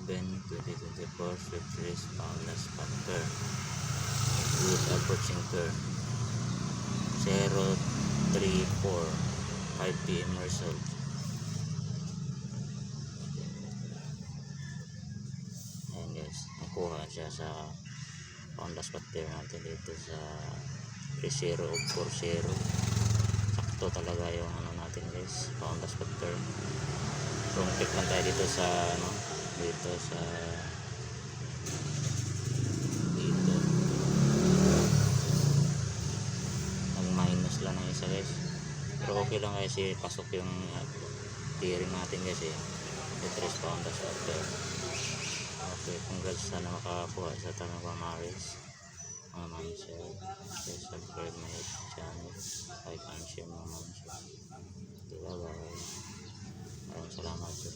2024 Swift Race Paulus Panther with approaching turn 034 5 PM result. Ayan guys, nakuha siya sa Paulus Panther natin dito sa 30 o 40. Sakto talaga yung ano natin guys, Paulus Panther. Wrong pick lang tayo dito sa ano, dito ang minus lang ng isa guys, pero okay lang kasi pasok yung tearing natin guys eh, 3 pounds after. Okay, congrats, sana makakuha sa tamang pamaris mga mansya. Okay, subscribe my channel, like and share mga mansya. Bye bye, maraming salamat sa